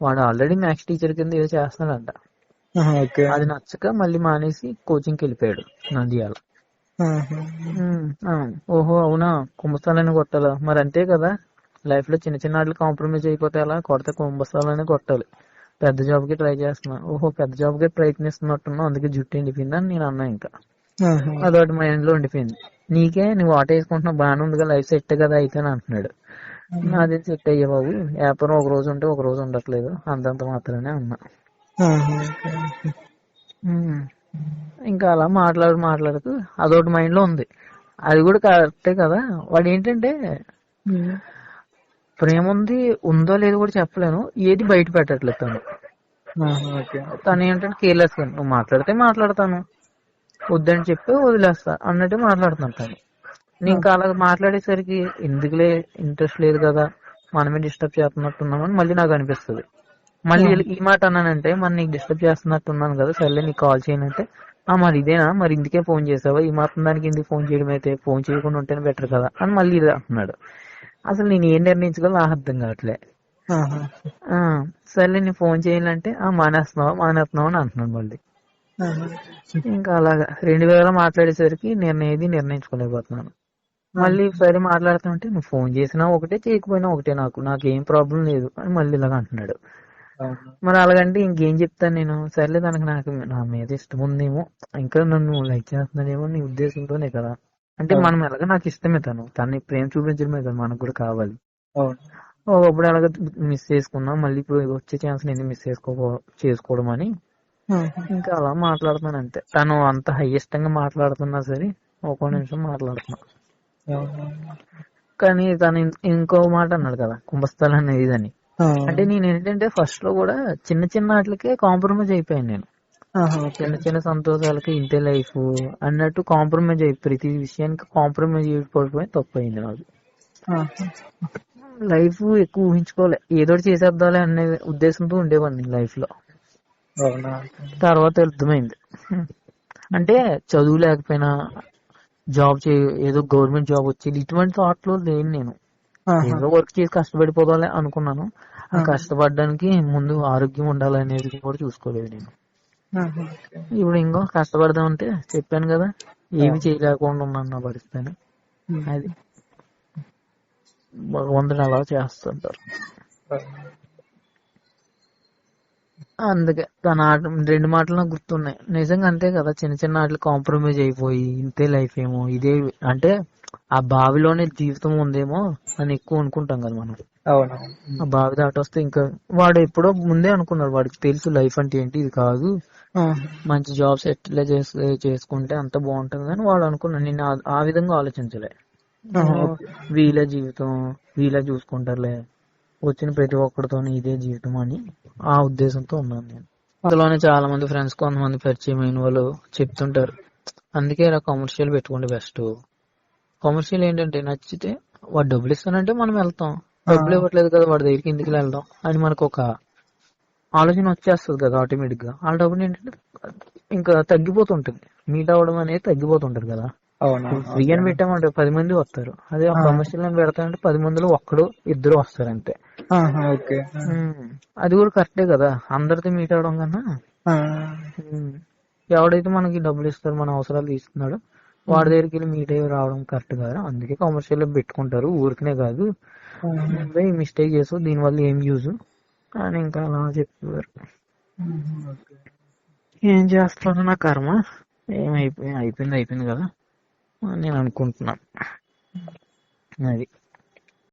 Speaker 1: వాడు ఆల్రెడీ మ్యాథ్స్ టీచర్ కింద ఏదో చేస్తున్నాడంట. అది నచ్చక మళ్ళీ మానేసి కోచింగ్కి వెళ్ళిపోయాడు నంద్యాల. ఓహో అవునా, కుంభస్థలాన్ని కొట్టాలా, మరి అంతే కదా, లైఫ్ లో చిన్న చిన్న వాటికి కాంప్రమైజ్ అయిపోతే ఎలా, కొడితే కుంభస్థలాన్ని కొట్టాలి. పెద్ద జాబ్ కి ట్రై చేస్తున్నా. ఓహో పెద్ద జాబ్ కి ప్రయత్నిస్తున్నట్టున్నా, అందుకే జుట్టు ఎండిపోయిందని నేను అన్నా. ఇంకా అదొకటి మైండ్ లో ఉండిపోయింది. నీకే నువ్వు ఆట వేసుకుంటున్నావు బాగానే ఉంది కదా, లైఫ్ సెట్ కదా అయితే అని అంటున్నాడు. నాది సెట్ అయ్యే బాబు, వ్యాపారం ఒక రోజు ఉంటే ఒక రోజు ఉండట్లేదు, అంతంత మాత్రమే అన్నా. ఇంకా అలా మాట్లాడుతూ అదొకటి మైండ్ లో ఉంది. అది కూడా కరెక్టే కదా. వాడు ఏంటంటే ప్రేమ ఉందో లేదో కూడా చెప్పలేను, ఏది బయట పెట్టట్లేదు తను. తను ఏంటంటే కేర్లెస్ గా, నువ్వు మాట్లాడితే మాట్లాడతాను, వద్దని చెప్పి వదిలేస్తా అన్నట్టు మాట్లాడుతాను తను. నేను అలా మాట్లాడేసరికి ఎందుకులే, ఇంట్రెస్ట్ లేదు కదా, మనమే డిస్టర్బ్ చేస్తున్నట్టున్నామని మళ్ళీ నాకు అనిపిస్తుంది. మళ్ళీ ఈ మాట అన్నానంటే, మరి నీకు డిస్టర్బ్ చేస్తున్నట్టున్నాను కదా, సర్లే నీకు కాల్ చేయనంటే, మరి ఇదేనా, మరి ఇందుకే ఫోన్ చేసావా, ఈ మాత్రం దానికి ఎందుకు ఫోన్ చేయడం, అయితే ఫోన్ చేయకుండా ఉంటేనే బెటర్ కదా అని మళ్ళీ ఇది అంటున్నాడు. అసలు నేను ఏం నిర్ణయించుకోవాలో నాకు అర్థం కావట్లే. సర్లే నేను ఫోన్ చేయాలంటే మానేస్తున్నావు అని అంటున్నాను మళ్ళీ. ఇంకా అలాగా 2000 మాట్లాడేసరికి నేను ఏది నిర్ణయించుకోలేకపోతున్నాను. మళ్ళీ సరే మాట్లాడుతుంటే, నువ్వు ఫోన్ చేసినా ఒకటే చేయకపోయినా ఒకటే, నాకేం ప్రాబ్లం లేదు అని మళ్ళీ ఇలాగ అంటున్నాడు. మరి అలాగంటే ఇంకేం చెప్తాను నేను. సర్లే నాకు నా మీద ఇష్టం ఉందేమో, ఇంకా నన్ను లైక్ చేస్తున్నాడేమో నీ ఉద్దేశంతోనే కదా. అంటే మనం ఎలాగ నాకు ఇష్టమే, తనని ప్రేమ చూపించడమే కదా మనకు కూడా కావాలి. ఒకప్పుడు అలాగ మిస్ చేసుకున్నా, మళ్ళీ ఇప్పుడు వచ్చే ఛాన్స్ నేను మిస్ చేసుకోవడం అని ఇంకా అలా మాట్లాడుతున్నాను అంతే. తను అంత హైయెస్ట్ గా మాట్లాడుతున్నా సరే ఒక్కో నిమిషం మాట్లాడుతున్నా. కానీ తను ఇంకో మాట అన్నాడు కదా, కుంభస్థలాన్ని ఇదని. అంటే నేను ఏంటంటే ఫస్ట్ లో కూడా చిన్న చిన్న వాటికే కాంప్రమైజ్ అయిపోయాను నేను. చిన్న చిన్న సంతోషాలకి ఇంతే లైఫ్ అన్నట్టు కాంప్రమైజ్ ప్రతి విషయానికి కాంప్రమైజ్ అయిపోయి తప్పు అయింది నాకు. లైఫ్ ఎక్కువ ఊహించుకోలే, ఏదో చేసేద్దాలే అనే ఉద్దేశంతో ఉండేవాడిని లైఫ్ లో. తర్వాత అర్థమైంది అంటే చదువు లేకపోయినా జాబ్ ఏదో గవర్నమెంట్ జాబ్ వచ్చేది ఇటువంటి థాట్ లో లేను నేను.
Speaker 2: ఆహా,
Speaker 1: ఏదో వర్క్ చేసి కష్టపడిపోదాలే అనుకున్నాను. ఆ
Speaker 2: ఆహా,
Speaker 1: కష్టపడడానికి ముందు ఆరోగ్యం ఉండాలనేది కూడా చూసుకోలేదు నేను.
Speaker 2: ఆహా, ఓకే.
Speaker 1: ఇప్పుడు ఇంకో కష్టపడదామంటే చెప్పాను కదా, ఏమి
Speaker 2: అవును.
Speaker 1: చేయలేకుండా ఉన్నాను నా పరిస్థితి.
Speaker 2: ఉమ్.
Speaker 1: అది భగవంతుడు అలా చేస్తుంటారు. అందుకే తన రెండు మాటలు నాకు గుర్తున్నాయి. నిజంగా అంతే కదా, చిన్న చిన్న వాటికి కాంప్రమైజ్ అయిపోయి ఇంతే లైఫ్ ఏమో ఇదే అంటే ఆ బావిలోనే జీవితం ఉందేమో అని ఎక్కువ అనుకుంటాం కదా మనం.
Speaker 2: అవునవును.
Speaker 1: ఆ బావి దాటొస్తే ఇంకా వాడు ఎప్పుడో ముందే అనుకున్నాడు, వాడికి తెలుసు లైఫ్ అంటే ఏంటి, ఇది కాదు,
Speaker 2: ఆహా,
Speaker 1: మంచి జాబ్ సెటిల్ చేసుకుంటే అంత బాగుంటుంది అని వాడు అనుకున్నాడు. నేను ఆ విధంగా ఆలోచించలే.
Speaker 2: ఆహా,
Speaker 1: నేను
Speaker 2: ఓకే.
Speaker 1: వీళ్ళ జీవితం వీళ్ళ చూసుకుంటారులే, వచ్చిన ప్రతి ఒక్కరితో ఇదే జీవితం అని ఆ ఉద్దేశంతో ఉన్నాను నేను. అందులోనే చాలా మంది ఫ్రెండ్స్, కొంతమంది పరిచయం అయిన వాళ్ళు చెప్తుంటారు, అందుకే ఇలా కమర్షియల్ పెట్టుకుంటే బెస్ట్. కమర్షియల్ ఏంటంటే నచ్చితే వాడు డబ్బులు ఇస్తానంటే మనం వెళ్తాం,
Speaker 2: ఆ,
Speaker 1: డబ్బులు ఇవ్వట్లేదు కదా వాడి దగ్గరికి ఎందుకు వెళ్దాం అని మనకు ఒక ఆలోచన వచ్చేస్తుంది కదా ఆటోమేటిక్ గా. ఆ డబ్బులు ఏంటంటే ఇంకా తగ్గిపోతుంటుంది, మీట్ అవ్వడం అనేది తగ్గిపోతుంటది కదా. ఇప్పుడు
Speaker 2: అవునవును.
Speaker 1: Free
Speaker 2: okay.
Speaker 1: అని పెట్టామంటే 10 మంది వస్తారు, అదే ఆ
Speaker 2: ఆ,
Speaker 1: కమర్షియల్ అని పెడతామంటే 10 మందిలో ఒక్కడు ఇద్దరు వస్తారు అంతే.
Speaker 2: ఆహా, ఓకే.
Speaker 1: అది కూడా కరెక్టే కదా, అందరితో మీట్ అవడం కన్నా.
Speaker 2: ఆ,
Speaker 1: ఉమ్, ఎవడైతే మనకి డబ్బులు ఇస్తాడో, మన అవసరాలు తీస్తున్నాడో వాడి
Speaker 2: ఉమ్,
Speaker 1: దగ్గరికి వెళ్ళి మీట్ అయ్యి రావడం కరెక్ట్ కాదు. అందుకే కమర్షియల్ పెట్టుకుంటారు, ఊరికనే కాదు.
Speaker 2: ఆహా,
Speaker 1: ముందే ఈ మిస్టేక్ చేస్తావు, దీనివల్ల ఏం యూజ్ అని ఇంకా అలా చెప్పేవారు.
Speaker 2: ఉమ్, ఓకే.
Speaker 1: ఏం చేస్తాను, నా కర్మ అయిపోయింది కదా అని నేను అనుకుంటున్నాను. అది